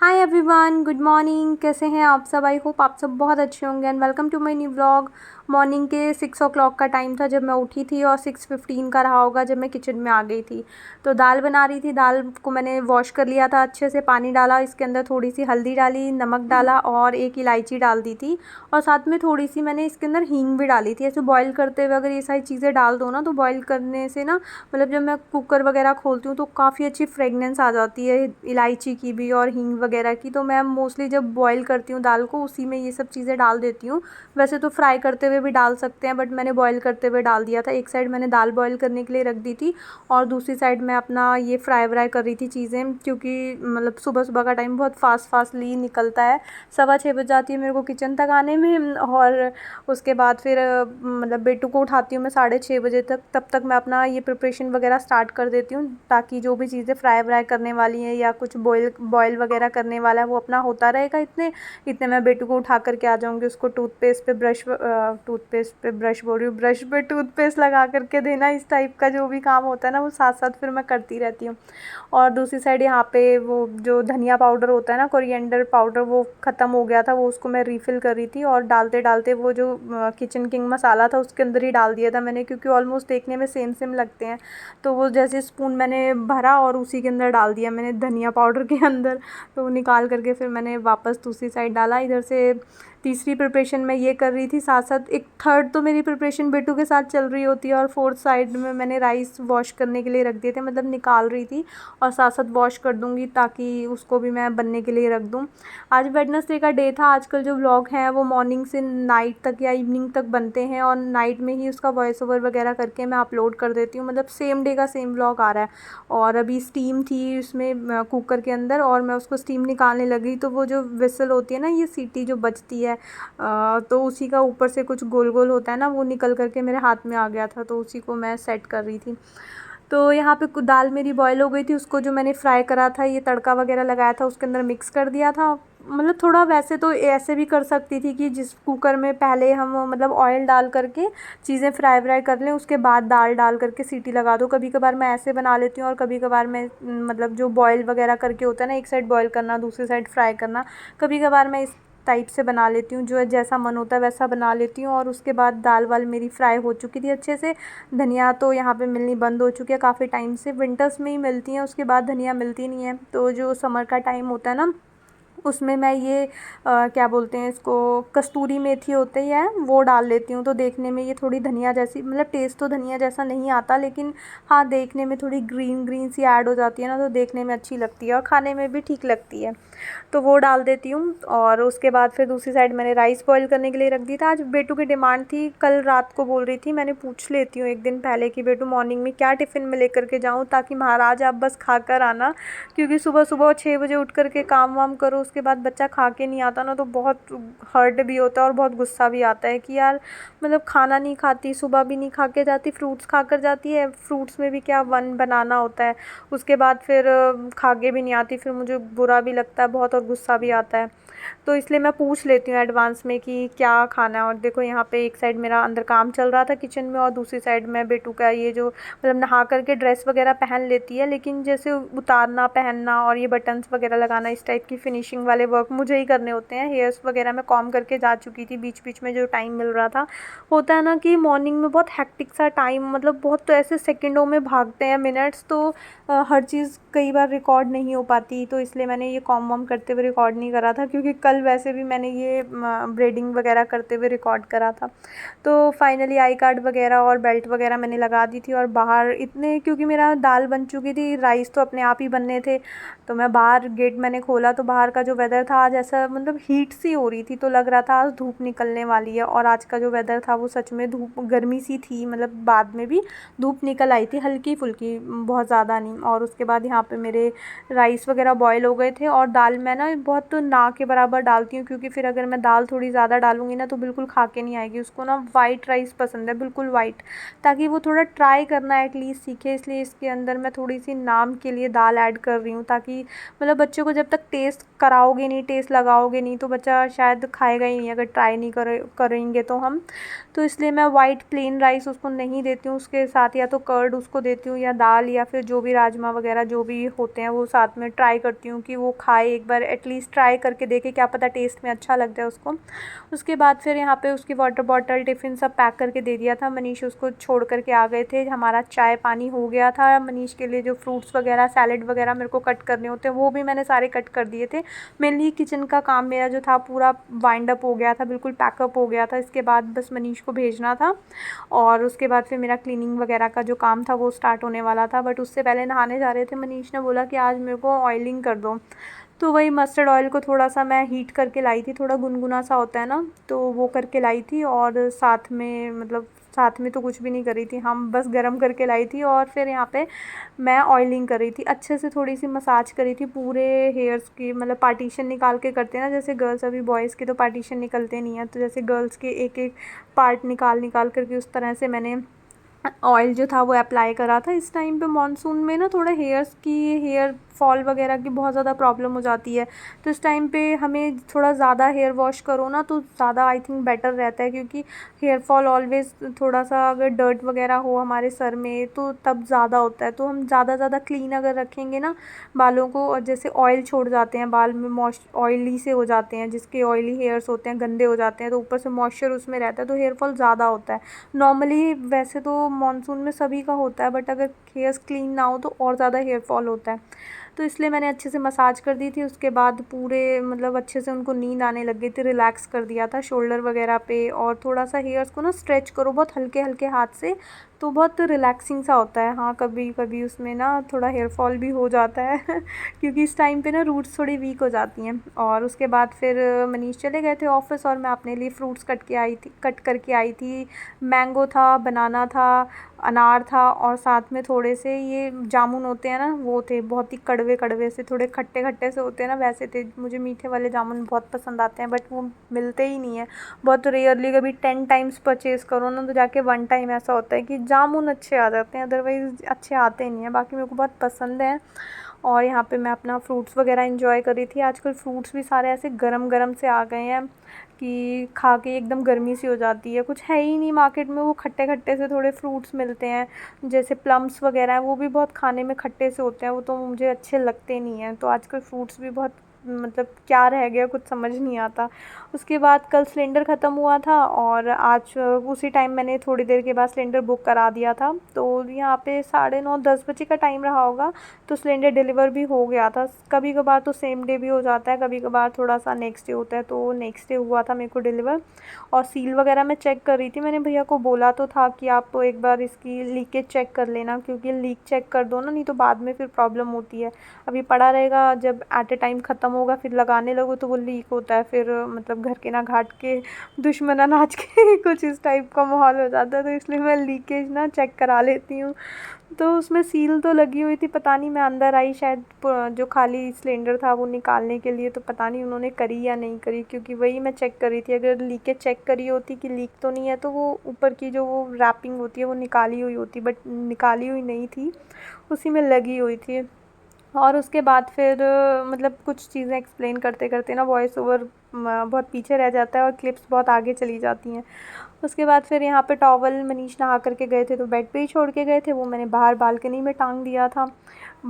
Hi everyone, good morning. कैसे हैं आप सब? आई होप आप सब बहुत अच्छे होंगे and welcome to my new vlog. Morning के 6 o'clock का टाइम था जब मैं उठी थी और 6:15 का रहा होगा जब मैं किचन में आ गई थी। तो दाल बना रही थी। दाल को मैंने वॉश कर लिया था, अच्छे से पानी डाला, इसके अंदर थोड़ी सी हल्दी डाली, नमक डाला और एक इलायची डाल दी थी। और साथ में थोड़ी सी मैंने इसके अंदर हींग भी डाली थी। ऐसे बॉईल करते हुए अगर ये सारी चीज़ें डाल दो ना तो बॉईल करने से ना मतलब जब मैं कुकर वगैरह खोलती हूँ तो काफ़ी अच्छी फ्रेगनेंस आ जाती है इलायची की भी और हींग वगैरह की। तो मैं मोस्टली जब बॉईल करती हूँ दाल को उसी में ये सब चीज़ें डाल देती हूँ। वैसे तो फ्राई करते हुए भी डाल सकते हैं बट मैंने बॉईल करते हुए डाल दिया था। एक साइड मैंने दाल बॉईल करने के लिए रख दी थी और दूसरी साइड मैं अपना ये फ्राई व्राई कर रही थी चीज़ें, क्योंकि मतलब सुबह सुबह का टाइम बहुत फास्टली निकलता है। 6:15 बज जाती है मेरे को किचन तक आने में और उसके बाद फिर मतलब बेटू को उठाती हूँ मैं 6:30 बजे तक। तब तक मैं अपना ये प्रिपरेशन वगैरह स्टार्ट कर देती हूँ ताकि जो भी चीज़ें फ्राई व्राई करने वाली हैं या कुछ बॉयल वगैरह करने वाला है वो अपना होता रहेगा। इतने इतने मैं बेटू को उठा करके आ जाऊँगी, उसको टूथपेस्ट पे ब्रश बोल रही हूँ, ब्रश पे टूथपेस्ट लगा करके देना। इस टाइप का जो भी काम होता है ना वो साथ साथ फिर मैं करती रहती हूँ। और दूसरी साइड यहाँ पे वो जो धनिया पाउडर होता है ना, कोरिएंडर पाउडर, वो ख़त्म हो गया था, वो उसको मैं रीफ़िल कर रही थी और डालते डालते वो जो किचन किंग मसाला था उसके अंदर ही डाल दिया था मैंने, क्योंकि ऑलमोस्ट देखने में सेम सेम लगते हैं। तो वो जैसे स्पून मैंने भरा और उसी के अंदर डाल दिया मैंने धनिया पाउडर के अंदर। तो वो निकाल करके फिर मैंने वापस दूसरी साइड डाला। इधर से तीसरी प्रिपरेशन मैं ये कर रही थी, साथ साथ एक थर्ड तो मेरी प्रिपरेशन बेटू के साथ चल रही होती है और फोर्थ साइड में मैंने राइस वॉश करने के लिए रख दिए थे, मतलब निकाल रही थी और साथ साथ वॉश कर दूँगी ताकि उसको भी मैं बनने के लिए रख दूँ। आज वेडनेसडे का डे था। आजकल जो व्लॉग हैं वो मॉर्निंग से नाइट तक या इवनिंग तक बनते हैं और नाइट में ही उसका वॉइस ओवर वगैरह करके मैं अपलोड कर देती हूँ, मतलब सेम डे का सेम व्लॉग आ रहा है। और अभी स्टीम थी उसमें कुकर के अंदर और मैं उसको स्टीम निकालने लगी तो वो जो विसल होती है ना, ये सीटी जो बजती है, तो उसी का ऊपर से कुछ गोल गोल होता है ना, वो निकल करके मेरे हाथ में आ गया था, तो उसी को मैं सेट कर रही थी। तो यहाँ पे दाल मेरी बॉईल हो गई थी, उसको जो मैंने फ्राई करा था, ये तड़का वगैरह लगाया था, उसके अंदर मिक्स कर दिया था। मतलब थोड़ा वैसे तो ऐसे भी कर सकती थी कि जिस कुकर में पहले हम मतलब ऑयल डाल करके चीज़ें फ्राई व्राई कर लें, उसके बाद दाल डाल करके सीटी लगा दो। कभी कभार मैं ऐसे बना लेती हूँ और कभी कभार मैं मतलब जो बॉईल वगैरह करके होता है ना, एक साइड बॉईल करना दूसरी साइड फ्राई करना, कभी कभार मैं इस टाइप से बना लेती हूँ, जो जैसा मन होता है वैसा बना लेती हूँ। और उसके बाद दाल वाल मेरी फ्राई हो चुकी थी अच्छे से। धनिया तो यहाँ पे मिलनी बंद हो चुकी है काफ़ी टाइम से, विंटर्स में ही मिलती हैं, उसके बाद धनिया मिलती नहीं है। तो जो समर का टाइम होता है ना उसमें मैं ये क्या बोलते हैं इसको, कस्तूरी मेथी होती है वो डाल लेती हूँ। तो देखने में ये थोड़ी धनिया जैसी, मतलब टेस्ट तो धनिया जैसा नहीं आता लेकिन हाँ देखने में थोड़ी ग्रीन ग्रीन सी ऐड हो जाती है ना, तो देखने में अच्छी लगती है और खाने में भी ठीक लगती है। तो वो डाल देती हूँ और उसके बाद फिर दूसरी साइड मैंने राइस बॉईल करने के लिए रख दी था। आज बेटू की डिमांड थी, कल रात को बोल रही थी, मैंने पूछ लेती हूँ एक दिन पहले कि बेटू मॉर्निंग में क्या टिफ़िन में लेकर के जाऊँ ताकि महाराज आप बस खा कर आना, क्योंकि सुबह सुबह 6 बजे उठ करके काम वाम करो उसके बाद बच्चा खा के नहीं आता ना तो बहुत हर्ट भी होता है और बहुत गुस्सा भी आता है कि यार मतलब खाना नहीं खाती, सुबह भी नहीं खा के जाती, फ्रूट्स खा कर जाती है, फ्रूट्स में भी क्या वन बनाना होता है, उसके बाद फिर खा के भी नहीं आती, फिर मुझे बुरा भी लगता है बहुत और गुस्सा भी आता है। तो इसलिए मैं पूछ लेती हूँ एडवांस में कि क्या खाना है। और देखो यहाँ पे एक साइड मेरा अंदर काम चल रहा था किचन में और दूसरी साइड में बेटू का ये जो मतलब नहा करके ड्रेस वगैरह पहन लेती है, लेकिन जैसे उतारना पहनना और ये बटन्स वगैरह लगाना, इस टाइप की फिनिशिंग वाले वर्क मुझे ही करने होते हैं। हेयर्स वगैरह मैं कॉम करके जा चुकी थी, बीच बीच में जो टाइम मिल रहा था। होता है ना कि मॉर्निंग में बहुत हेक्टिक सा टाइम, मतलब बहुत तो ऐसे सेकेंडों में भागते हैं मिनट्स, तो हर चीज़ कई बार रिकॉर्ड नहीं हो पाती, तो इसलिए मैंने ये कॉम वॉम करते हुए रिकॉर्ड नहीं करा था, क्योंकि कल वैसे भी मैंने ये ब्रेडिंग वगैरह करते हुए रिकॉर्ड करा था। तो फाइनली आई कार्ड वगैरह और बेल्ट वगैरह मैंने लगा दी थी और बाहर इतने, क्योंकि मेरा दाल बन चुकी थी, राइस तो अपने आप ही बनने थे, तो मैं बाहर गेट मैंने खोला तो बाहर का जो वेदर था आज ऐसा मतलब हीट सी हो रही थी, तो लग रहा था आज धूप निकलने वाली है। और आज का जो वेदर था वो सच में धूप गर्मी सी थी, मतलब बाद में भी धूप निकल आई थी हल्की फुल्की, बहुत ज़्यादा नहीं। और उसके बाद यहाँ पे मेरे राइस वगैरह बॉयल हो गए थे और दाल मैं ना बहुत तो ना के बराबर डालती हूँ, क्योंकि फिर अगर मैं दाल थोड़ी ज़्यादा डालूँगी ना तो बिल्कुल खा के नहीं आएगी, उसको ना वाइट राइस पसंद है, बिल्कुल वाइट, ताकि वो थोड़ा ट्राई करना एटलीस्ट सीखे, इसलिए इसके अंदर मैं थोड़ी सी नाम के लिए दाल ऐड कर रही हूँ, ताकि मतलब बच्चों को जब तक टेस्ट करा कराओगे नहीं, टेस्ट लगाओगे नहीं तो बच्चा शायद खाएगा ही नहीं अगर ट्राई नहीं करेंगे तो हम। तो इसलिए मैं वाइट प्लेन राइस उसको नहीं देती हूँ, उसके साथ या तो कर्ड उसको देती हूँ या दाल या फिर जो भी राजमा वगैरह जो भी होते हैं वो साथ में ट्राई करती हूँ कि वो खाए, एक बार एटलीस्ट ट्राई करके देखे, क्या पता टेस्ट में अच्छा लग जाए उसको। उसके बाद फिर यहाँ पे उसकी वाटर बॉटल टिफ़िन सब पैक करके दे दिया था। मनीष उसको छोड़ करके आ गए थे। हमारा चाय पानी हो गया था। मनीष के लिए जो फ्रूट्स वगैरह सैलेड वगैरह मेरे को कट करने होते हैं वो भी मैंने सारे कट कर दिए थे। मेनली किचन का काम मेरा जो था पूरा वाइंड अप हो गया था, बिल्कुल पैकअप हो गया था। इसके बाद बस मनीष को भेजना था और उसके बाद फिर मेरा क्लीनिंग वगैरह का जो काम था वो स्टार्ट होने वाला था। बट उससे पहले नहाने जा रहे थे। मनीष ने बोला कि आज मेरे को ऑयलिंग कर दो, तो वही मस्टर्ड ऑयल को थोड़ा सा मैं हीट करके लाई थी, थोड़ा गुनगुना सा होता है ना, तो वो करके लाई थी। और साथ में मतलब साथ में तो कुछ भी नहीं करी थी, हम बस गरम करके लाई थी और फिर यहाँ पे मैं ऑयलिंग कर रही थी। अच्छे से थोड़ी सी मसाज करी थी पूरे हेयर्स की, मतलब पार्टीशन निकाल के करते हैं ना जैसे गर्ल्स, अभी बॉयज़ के तो पार्टीशन निकलते नहीं हैं, तो जैसे गर्ल्स के एक एक पार्ट निकाल निकाल करके उस तरह से मैंने ऑयल जो था वो अप्लाई करा था। इस टाइम पे मानसून में ना थोड़ा हेयर फॉल वगैरह की बहुत ज़्यादा प्रॉब्लम हो जाती है, तो इस टाइम पे हमें थोड़ा ज़्यादा हेयर वॉश करो ना तो ज़्यादा आई थिंक बेटर रहता है, क्योंकि हेयर फॉल ऑलवेज़ थोड़ा सा अगर डर्ट वगैरह हो हमारे सर में तो तब ज़्यादा होता है। तो हम ज़्यादा क्लीन अगर रखेंगे ना बालों को, और जैसे ऑयल छोड़ जाते हैं बाल में, ऑयली से हो जाते हैं, जिसके ऑयली हेयर्स होते हैं गंदे हो जाते हैं, तो ऊपर से मॉइस्चर उसमें रहता है तो हेयर फॉल ज़्यादा होता है। नॉर्मली वैसे तो मानसून में सभी का होता है, बट अगर हेयर्स क्लीन ना हो तो और ज़्यादा हेयर फॉल होता है। तो इसलिए मैंने अच्छे से मसाज कर दी थी। उसके बाद पूरे मतलब अच्छे से उनको नींद आने लग गई थी, रिलैक्स कर दिया था शोल्डर वगैरह पे। और थोड़ा सा हेयर्स को ना स्ट्रेच करो बहुत हल्के हल्के हाथ से, तो बहुत रिलैक्सिंग सा होता है। हाँ, कभी कभी उसमें ना थोड़ा हेयर फॉल भी हो जाता है क्योंकि इस टाइम पे ना रूट्स थोड़ी वीक हो जाती हैं। और उसके बाद फिर मनीष चले गए थे ऑफिस और मैं अपने लिए फ्रूट्स कट करके आई थी। मैंगो था, बनाना था, अनार था और साथ में थोड़े से ये जामुन होते हैं ना वो थे, बहुत ही कड़वे कड़वे से, थोड़े खट्टे खट्टे से होते हैं ना वैसे थे। मुझे मीठे वाले जामुन बहुत पसंद आते हैं बट वो मिलते ही नहीं है, बहुत रेयरली। कभी 10 टाइम्स परचेज़ करो ना तो जाके 1 टाइम ऐसा होता है कि जामुन अच्छे आ जाते हैं, अदरवाइज़ अच्छे आते ही नहीं हैं। बाकी मेरे को बहुत पसंद है। और यहाँ पे मैं अपना फ्रूट्स वगैरह एंजॉय कर रही थी। आजकल फ्रूट्स भी सारे ऐसे गरम गरम से आ गए हैं कि खा के एकदम गर्मी सी हो जाती है। कुछ है ही नहीं मार्केट में, वो खट्टे खट्टे से थोड़े फ्रूट्स मिलते हैं, जैसे प्लम्स वगैरह हैं, वो भी बहुत खाने में खट्टे से होते हैं, वो तो मुझे अच्छे लगते नहीं हैं। तो आजकल फ्रूट्स भी बहुत मतलब क्या रह गया कुछ समझ नहीं आता। उसके बाद कल सिलेंडर ख़त्म हुआ था और आज उसी टाइम मैंने थोड़ी देर के बाद सिलेंडर बुक करा दिया था। तो यहाँ पे 9:30-10 बजे का टाइम रहा होगा, तो सिलेंडर डिलीवर भी हो गया था। कभी कभार तो सेम डे भी हो जाता है, कभी कभार थोड़ा सा नेक्स्ट डे होता है, तो नेक्स्ट डे हुआ था मेरे को डिलीवर। और सील वगैरह मैं चेक कर रही थी, मैंने भैया को बोला तो था कि आप एक बार इसकी लीकेज चेक कर लेना, क्योंकि लीक चेक कर दो ना, नहीं तो बाद में फिर प्रॉब्लम होती है। अभी पड़ा रहेगा, जब एट ए टाइम ख़त्म होगा फिर लगाने लगो तो वो लीक होता है, फिर मतलब घर के ना घाट के दुश्मन अनाज के कुछ इस टाइप का माहौल हो जाता है। तो इसलिए मैं लीकेज ना चेक करा लेती हूँ। तो उसमें सील तो लगी हुई थी, पता नहीं मैं अंदर आई शायद जो खाली सिलेंडर था वो निकालने के लिए, तो पता नहीं उन्होंने करी या नहीं करी, क्योंकि वही मैं चेक कर रही थी। अगर लीकेज चेक करी होती कि लीक तो नहीं है, तो वो ऊपर की जो वो रैपिंग होती है वो निकाली हुई होती, बट निकाली हुई नहीं थी, उसी में लगी हुई थी। और उसके बाद फिर मतलब कुछ चीज़ें एक्सप्लेन करते करते ना वॉइस ओवर बहुत पीछे रह जाता है और क्लिप्स बहुत आगे चली जाती हैं। उसके बाद फिर यहाँ पे टॉवल मनीष नहा करके गए थे तो बेड पे ही छोड़ के गए थे, वो मैंने बाहर बालकनी में टांग दिया था।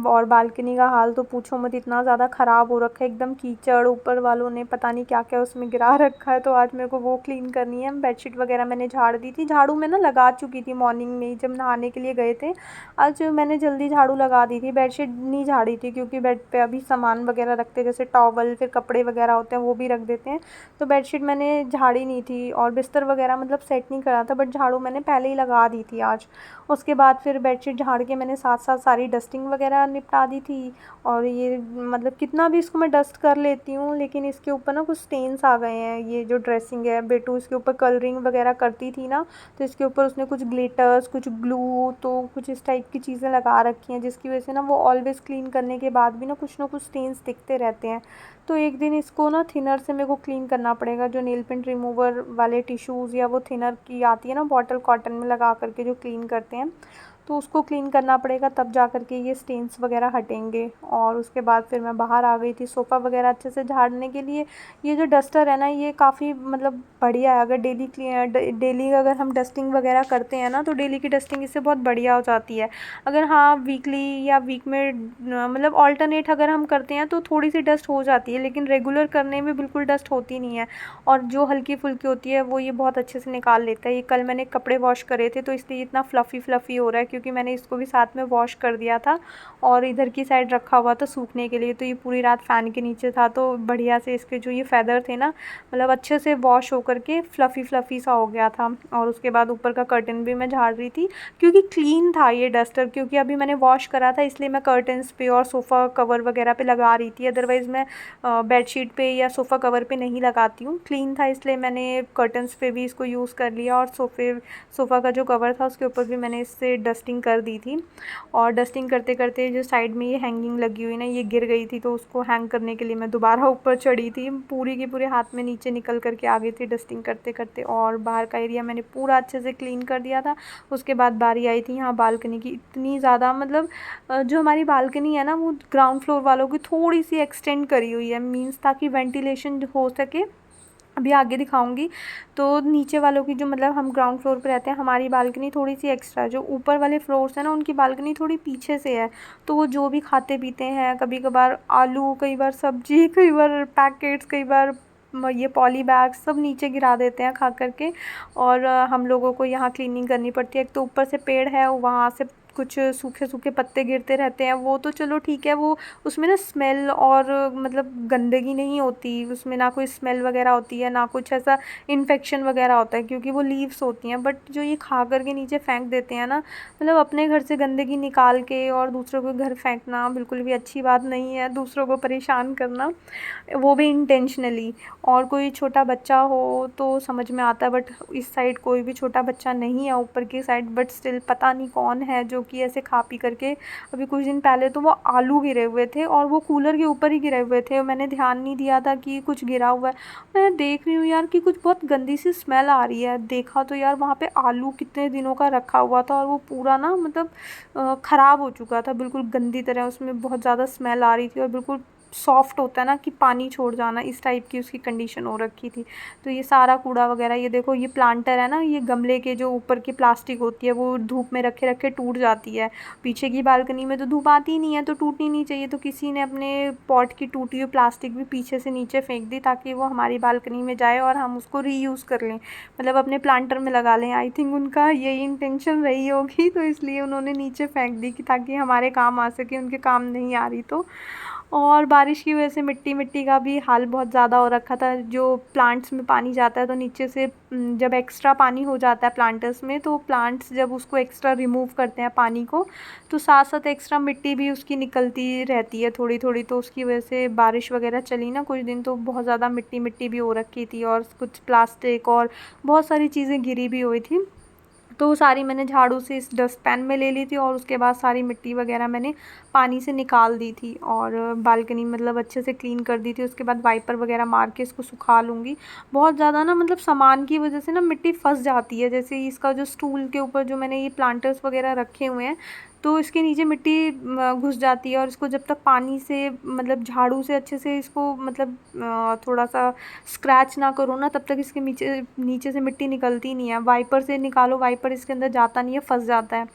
और बालकनी का हाल तो पूछो मत, इतना ज़्यादा ख़राब हो रखा है, एकदम कीचड़, ऊपर वालों ने पता नहीं क्या क्या उसमें गिरा रखा है। तो आज मेरे को वो क्लीन करनी है। बेडशीट वगैरह मैंने झाड़ दी थी, झाड़ू मैं ना लगा चुकी थी मॉर्निंग में ही जब नहाने के लिए गए थे। आज मैंने जल्दी झाड़ू लगा दी थी, बेडशीट नहीं झाड़ी थी क्योंकि बेड पे अभी सामान वगैरह रखते जैसे टॉवल फिर कपड़े वगैरह होते हैं वो भी रख देते हैं, तो बेडशीट मैंने झाड़ी नहीं थी। और बिस्तर वगैरह मतलब सेट नहीं करा था, बट झाड़ू मैंने पहले ही लगा दी थी आज। उसके बाद फिर बेडशीट झाड़ के मैंने साथ साथ सारी डस्टिंग वगैरह निपटा दी थी। और ये मतलब कितना भी इसको मैं डस्ट कर लेती हूँ लेकिन इसके ऊपर ना कुछ स्टेन्स आ गए हैं। ये जो ड्रेसिंग है, बेटू इसके ऊपर कलरिंग वगैरह करती थी ना, तो इसके ऊपर उसने कुछ ग्लिटर्स कुछ ग्लू तो कुछ इस टाइप की चीज़ें लगा रखी हैं, जिसकी वजह से ना वो ऑलवेज़ क्लीन करने के बाद भी ना कुछ स्टेन्स दिखते रहते हैं। तो एक दिन इसको ना थिनर से मेरे को क्लीन करना पड़ेगा, जो नेल पेंट रिमूवर वाले टिश्यूज़ या वो थिनर की आती है ना बॉटल, कॉटन में लगा करके जो क्लीन करते हैं, तो उसको क्लीन करना पड़ेगा, तब जा कर के ये स्टेन्स वगैरह हटेंगे। और उसके बाद फिर मैं बाहर आ गई थी सोफ़ा वगैरह अच्छे से झाड़ने के लिए। ये जो डस्टर है ना, ये काफ़ी मतलब बढ़िया है। अगर डेली अगर हम डस्टिंग वगैरह करते हैं ना, तो डेली की डस्टिंग इससे बहुत बढ़िया हो जाती है। अगर हाँ वीकली या वीक में मतलब ऑल्टरनेट अगर हम करते हैं तो थोड़ी सी डस्ट हो जाती है, लेकिन रेगुलर करने में बिल्कुल डस्ट होती नहीं है। और जो हल्की फुल्की होती है वो ये बहुत अच्छे से निकाल लेता है। ये कल मैंने कपड़े वॉश करे थे तो इसलिए इतना फ्लफ़ी फ्लफ़ी हो रहा है, क्योंकि मैंने इसको भी साथ में वॉश कर दिया था और इधर की साइड रखा हुआ था सूखने के लिए। तो ये पूरी रात फ़ैन के नीचे था, तो बढ़िया से इसके जो ये फ़ेदर थे ना, मतलब अच्छे से वॉश होकर के फ्लफ़ी फ्लफ़ी सा हो गया था। और उसके बाद ऊपर का कर्टन भी मैं झाड़ रही थी, क्योंकि क्लीन था ये डस्टर, क्योंकि अभी मैंने वॉश करा था इसलिए मैं कर्टन्स पे और सोफ़ा कवर वगैरह पे लगा रही थी। अदरवाइज़ मैं बेडशीट पे या सोफ़ा कवर पे नहीं लगाती हूँ। क्लीन था इसलिए मैंने कर्टन्स पे भी इसको यूज़ कर लिया, और सोफ़ा का जो कवर था उसके ऊपर भी मैंने इससे डस्टिंग कर दी थी। और डस्टिंग करते करते जो साइड में ये हैंगिंग लगी हुई ना, ये गिर गई थी, तो उसको हैंग करने के लिए मैं दोबारा ऊपर चढ़ी थी। पूरी की पूरे हाथ में नीचे निकल कर के आ गई थी डस्टिंग करते करते। और बाहर का एरिया मैंने पूरा अच्छे से क्लीन कर दिया था। उसके बाद बारी आई थी यहाँ बालकनी की। इतनी ज़्यादा मतलब जो हमारी बालकनी है ना, वो ग्राउंड फ्लोर वालों की थोड़ी सी एक्सटेंड करी हुई है, मीन्स ताकि वेंटिलेशन हो सके। अभी आगे दिखाऊंगी। तो नीचे वालों की जो मतलब हम ग्राउंड फ्लोर पे रहते हैं, हमारी बालकनी थोड़ी सी एक्स्ट्रा, जो ऊपर वाले फ्लोर्स हैं ना उनकी बालकनी थोड़ी पीछे से है। तो वो जो भी खाते पीते हैं, कभी कभार आलू, कई बार सब्जी, कई बार पैकेट्स, कई बार ये पॉली बैग्स सब नीचे गिरा देते हैं खा करके। और हम लोगों को यहाँ क्लीनिंग करनी पड़ती है। एक तो ऊपर से पेड़ है, वहाँ से कुछ सूखे सूखे पत्ते गिरते रहते हैं। वो तो चलो ठीक है, वो उसमें ना स्मेल और मतलब गंदगी नहीं होती उसमें, ना कोई स्मेल वगैरह होती है, ना कुछ ऐसा इन्फेक्शन वगैरह होता है, क्योंकि वो लीव्स होती हैं। बट जो ये खा कर के नीचे फेंक देते हैं ना, मतलब अपने घर से गंदगी निकाल के और दूसरों के घर फेंकना बिल्कुल भी अच्छी बात नहीं है। दूसरों को परेशान करना, वो भी इंटेंशनली। और कोई छोटा बच्चा हो तो समझ में आता है, बट इस साइड कोई भी छोटा बच्चा नहीं है ऊपर की साइड। बट स्टिल पता नहीं कौन है जो कि ऐसे खा पी करके, अभी कुछ दिन पहले तो वो आलू गिरे हुए थे और वो कूलर के ऊपर ही गिरे हुए थे। मैंने ध्यान नहीं दिया था कि कुछ गिरा हुआ है। मैं देख रही हूँ यार कि कुछ बहुत गंदी सी स्मेल आ रही है। देखा तो यार वहाँ पे आलू कितने दिनों का रखा हुआ था और वो पूरा ना मतलब ख़राब हो चुका था बिल्कुल गंदी तरह। उसमें बहुत ज़्यादा स्मेल आ रही थी और बिल्कुल सॉफ्ट होता है ना कि पानी छोड़ जाना, इस टाइप की उसकी कंडीशन हो रखी थी। तो ये सारा कूड़ा वगैरह, ये देखो ये प्लांटर है ना, ये गमले के जो ऊपर की प्लास्टिक होती है वो धूप में रखे रखे टूट जाती है। पीछे की बालकनी में तो धूप आती ही नहीं है, तो टूटनी नहीं चाहिए। तो किसी ने अपने पॉट की टूटी हुई प्लास्टिक भी पीछे से नीचे फेंक दी, ताकि वो हमारी बालकनी में जाए और हम उसको रीयूज़ कर लें, मतलब अपने प्लांटर में लगा लें। आई थिंक उनका यही इंटेंशन रही होगी, तो इसलिए उन्होंने नीचे फेंक दी कि ताकि हमारे काम आ सके, उनके काम नहीं आ रही तो। और बारिश की वजह से मिट्टी मिट्टी का भी हाल बहुत ज़्यादा हो रखा था। जो प्लांट्स में पानी जाता है तो नीचे से जब एक्स्ट्रा पानी हो जाता है प्लांटर्स में, तो प्लांट्स जब उसको एक्स्ट्रा रिमूव करते हैं पानी को, तो साथ साथ एक्स्ट्रा मिट्टी भी उसकी निकलती रहती है थोड़ी थोड़ी। तो उसकी वजह से बारिश वगैरह चली ना कुछ दिन, तो बहुत ज़्यादा मिट्टी मिट्टी भी हो रखी थी और कुछ प्लास्टिक और बहुत सारी चीज़ें गिरी भी हुई थी। तो वो सारी मैंने झाड़ू से इस डस्टपैन में ले ली थी और उसके बाद सारी मिट्टी वगैरह मैंने पानी से निकाल दी थी और बालकनी मतलब अच्छे से क्लीन कर दी थी। उसके बाद वाइपर वगैरह मार के इसको सुखा लूँगी। बहुत ज़्यादा ना मतलब सामान की वजह से ना मिट्टी फंस जाती है। जैसे इसका जो स्टूल के ऊपर जो मैंने ये प्लांटर्स वगैरह रखे हुए हैं, तो इसके नीचे मिट्टी घुस जाती है और इसको जब तक पानी से मतलब झाड़ू से अच्छे से इसको मतलब थोड़ा सा स्क्रैच ना करो ना, तब तक इसके नीचे नीचे से मिट्टी निकलती नहीं है। वाइपर से निकालो, वाइपर इसके अंदर जाता नहीं है, फंस जाता है।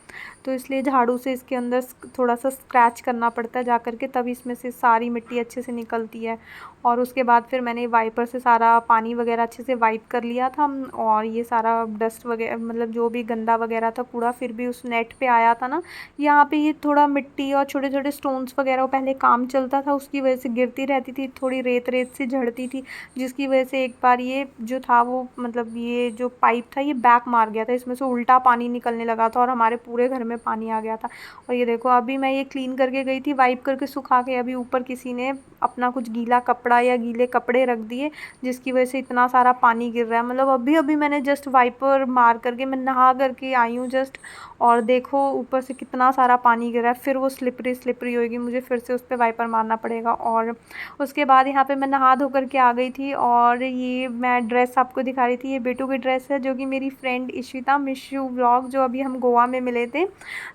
तो इसलिए झाड़ू से इसके अंदर थोड़ा सा स्क्रैच करना पड़ता है जा कर के, तब इसमें से सारी मिट्टी अच्छे से निकलती है। और उसके बाद फिर मैंने वाइपर से सारा पानी वगैरह अच्छे से वाइप कर लिया था। और ये सारा डस्ट वगैरह मतलब जो भी गंदा वगैरह था कूड़ा फिर भी उस नेट पे आया था ना, यहाँ पे ये थोड़ा मिट्टी और छोटे छोटे स्टोन्स वगैरह पहले काम चलता था, उसकी वजह से गिरती रहती थी, थोड़ी रेत रेत सी झड़ती थी, जिसकी वजह से एक बार ये जो था वो मतलब ये जो पाइप था ये बैक मार गया था, इसमें से उल्टा पानी निकलने लगा था और हमारे पूरे घर में पानी आ गया था। और ये देखो अभी मैं ये क्लीन करके गई थी, वाइप करके सुखा के, अभी ऊपर किसी ने अपना कुछ गीला कपड़ा या गीले कपड़े रख दिए, जिसकी वजह से इतना सारा पानी गिर रहा है। मतलब अभी अभी मैंने जस्ट वाइपर मार करके मैं नहा करके आई हूँ जस्ट, और देखो ऊपर से कितना सारा पानी गिरा है, फिर वो स्लिपरी स्लिपरी होएगी, मुझे फिर से उस पर वाइपर मारना पड़ेगा। और उसके बाद यहाँ पे मैं नहा धो करके आ गई थी, और ये मैं ड्रेस आपको दिखा रही थी, ये बेटू की ड्रेस है जो कि मेरी फ्रेंड इशिता मिशू व्लॉग, जो अभी हम गोवा में मिले थे,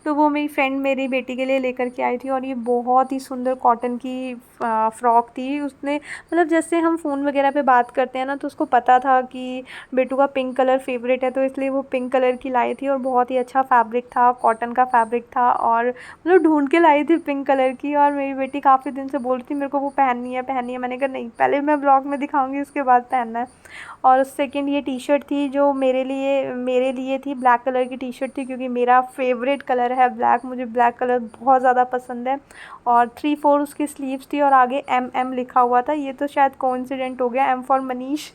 तो वो मेरी फ्रेंड मेरी बेटी के लिए लेकर के आई थी। और ये बहुत ही सुंदर कॉटन की फ़्रॉक थी। उसने मतलब जैसे हम फ़ोन वगैरह पे बात करते हैं ना, तो उसको पता था कि बेटू का पिंक कलर फेवरेट है, तो इसलिए वो पिंक कलर की लाई थी। और बहुत ही अच्छा फैब्रिक था, कॉटन का फैब्रिक था, और मतलब ढूंढ के लाई थी पिंक कलर की। और मेरी बेटी काफ़ी दिन से बोल रही थी मेरे को वो पहननी है पहननी है। मैंने कहा नहीं, पहले मैं ब्लॉग में दिखाऊंगी, उसके बाद पहनना है। और सेकंड ये टी शर्ट थी जो मेरे लिए थी, ब्लैक कलर की टी शर्ट थी, क्योंकि मेरा फेवरेट कलर है ब्लैक, मुझे ब्लैक कलर बहुत ज़्यादा पसंद है। और 3/4 उसकी स्लीव्स थी, और आगे MM लिखा हुआ था। ये तो शायद कोइंसिडेंट हो गया, M for Manish.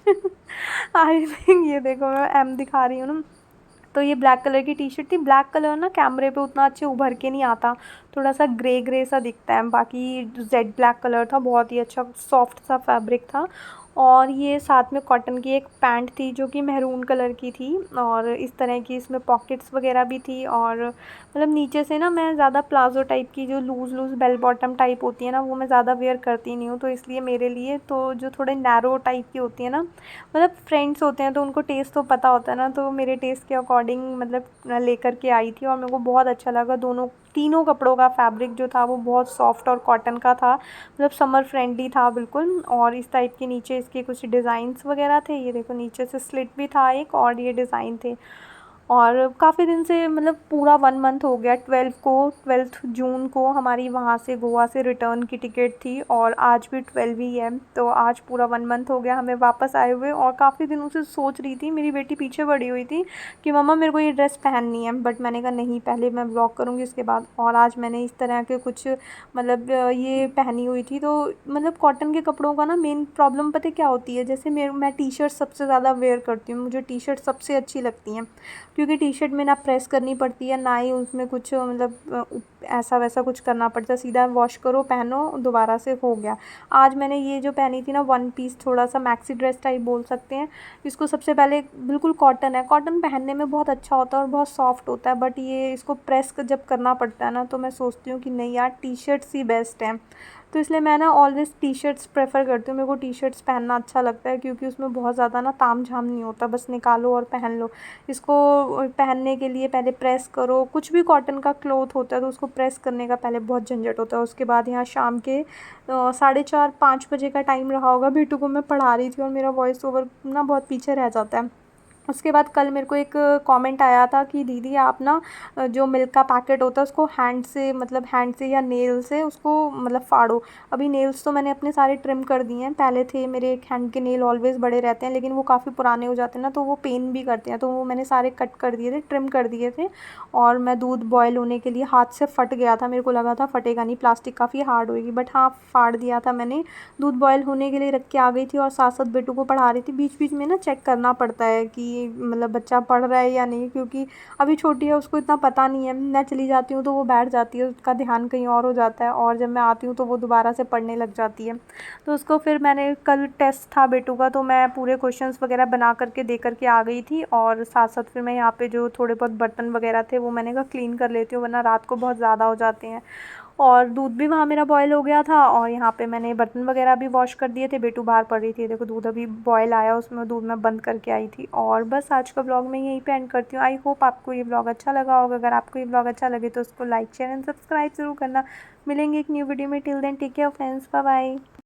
I think, ये देखो मैं M दिखा रही हूँ ना। तो ये ब्लैक कलर की टी शर्ट थी। ब्लैक कलर ना कैमरे पे उतना अच्छे उभर के नहीं आता, थोड़ा सा ग्रे ग्रे सा दिखता है। बाकी जेड ब्लैक कलर था, बहुत ही अच्छा सॉफ्ट सा फैब्रिक था। और ये साथ में कॉटन की एक पैंट थी जो कि मैरून कलर की थी, और इस तरह की इसमें पॉकेट्स वगैरह भी थी। और मतलब नीचे से ना मैं ज़्यादा प्लाजो टाइप की, जो loose loose bell bottom type होती है ना, वो मैं ज़्यादा वेयर करती नहीं हूँ, तो इसलिए मेरे लिए तो जो थोड़े नैरो टाइप की होती है ना, मतलब फ्रेंड्स होते हैं तो उनको टेस्ट तो पता होता है ना, तो मेरे टेस्ट के अकॉर्डिंग मतलब लेकर के आई थी। और मेरे को बहुत अच्छा लगा, दोनों तीनों कपड़ों का फैब्रिक जो था वो बहुत सॉफ्ट और कॉटन का था, मतलब समर फ्रेंडली था बिल्कुल। और इस टाइप के नीचे इसके कुछ डिज़ाइंस वगैरह थे, ये देखो नीचे से स्लिट भी था एक, और ये डिज़ाइन थे। और काफ़ी दिन से मतलब पूरा 1 मंथ हो गया। 12 जून को हमारी वहाँ से गोवा से रिटर्न की टिकट थी, और आज भी 12 ही है, तो आज पूरा 1 मंथ हो गया हमें वापस आए हुए। और काफ़ी दिनों से सोच रही थी, मेरी बेटी पीछे पड़ी हुई थी कि मम्मा मेरे को ये ड्रेस पहननी है, बट मैंने कहा नहीं, पहले मैं व्लॉग करूँगी उसके बाद। और आज मैंने इस तरह के कुछ मतलब ये पहनी हुई थी। तो मतलब कॉटन के कपड़ों का ना मेन प्रॉब्लम पता है क्या होती है, जैसे मैं टी शर्ट सबसे ज़्यादा वेयर करती हूँ, मुझे टी शर्ट सबसे अच्छी लगती हैं, क्योंकि टी शर्ट में ना प्रेस करनी पड़ती है, ना ही उसमें कुछ मतलब ऐसा वैसा कुछ करना पड़ता है, सीधा वॉश करो पहनो दोबारा से हो गया। आज मैंने ये जो पहनी थी ना, 1 पीस थोड़ा सा मैक्सी ड्रेस टाइप बोल सकते हैं इसको। सबसे पहले बिल्कुल कॉटन है, कॉटन पहनने में बहुत अच्छा होता है और बहुत सॉफ्ट होता है, बट ये इसको प्रेस जब करना पड़ता है ना, तो मैं सोचती हूँ कि नहीं यार, टी शर्ट्स ही बेस्ट हैं। तो इसलिए मैं ना ऑलवेज़ टी शर्ट्स प्रेफ़र करती हूँ, मेरे को टी शर्ट्स पहनना अच्छा लगता है, क्योंकि उसमें बहुत ज़्यादा ना ताम झाम नहीं होता, बस निकालो और पहन लो। इसको पहनने के लिए पहले प्रेस करो, कुछ भी कॉटन का क्लॉथ होता है तो उसको प्रेस करने का पहले बहुत झंझट होता है। उसके बाद यहाँ शाम के 4:30-5 बजे का टाइम रहा होगा, बेटू को मैं पढ़ा रही थी और मेरा वॉइस ओवर ना बहुत पीछे रह जाता है। उसके बाद कल मेरे को एक कमेंट आया था कि दीदी आप ना जो मिल्क का पैकेट होता है उसको हैंड से, मतलब हैंड से या नेल से उसको मतलब फाड़ो। अभी नेल्स तो मैंने अपने सारे ट्रिम कर दिए हैं, पहले थे मेरे एक हैंड के नेल ऑलवेज़ बड़े रहते हैं, लेकिन वो काफ़ी पुराने हो जाते हैं ना, तो वो पेन भी करते हैं, तो वो मैंने सारे कट कर दिए थे, ट्रिम कर दिए थे। और मैं दूध बॉयल होने के लिए हाथ से फट गया था, मेरे को लगा था फटेगा नहीं, प्लास्टिक काफ़ी हार्ड होएगी, बट हाँ फाड़ दिया था मैंने। दूध बॉयल होने के लिए रख के आ गई थी और साथ साथ बेटू को पढ़ा रही थी। बीच बीच में ना चेक करना पड़ता है कि मतलब बच्चा पढ़ रहा है या नहीं, क्योंकि अभी छोटी है, उसको इतना पता नहीं है। मैं चली जाती हूँ तो वो बैठ जाती है, उसका ध्यान कहीं और हो जाता है, और जब मैं आती हूँ तो वो दोबारा से पढ़ने लग जाती है। तो उसको फिर मैंने, कल टेस्ट था बेटू का, तो मैं पूरे क्वेश्चंस वगैरह बना करके दे करके आ गई थी। और साथ साथ फिर मैं यहाँ पे जो थोड़े बहुत बर्तन वगैरह थे वो मैंने कहा क्लीन कर लेती हूँ, वरना रात को बहुत ज़्यादा हो जाते हैं। और दूध भी वहाँ मेरा बॉयल हो गया था, और यहाँ पे मैंने बर्तन वगैरह भी वॉश कर दिए थे। बेटू बाहर पड़ रही थी, देखो दूध अभी बॉयल आया, उसमें दूध मैं बंद करके आई थी। और बस आज का ब्लॉग मैं यहीं पे एंड करती हूँ। आई होप आपको ये ब्लॉग अच्छा लगा होगा। अगर आपको ये ब्लॉग अच्छा लगे तो उसको लाइक शेयर एंड सब्सक्राइब ज़रूर करना। मिलेंगे एक न्यू वीडियो में, till then take care friends, bye bye.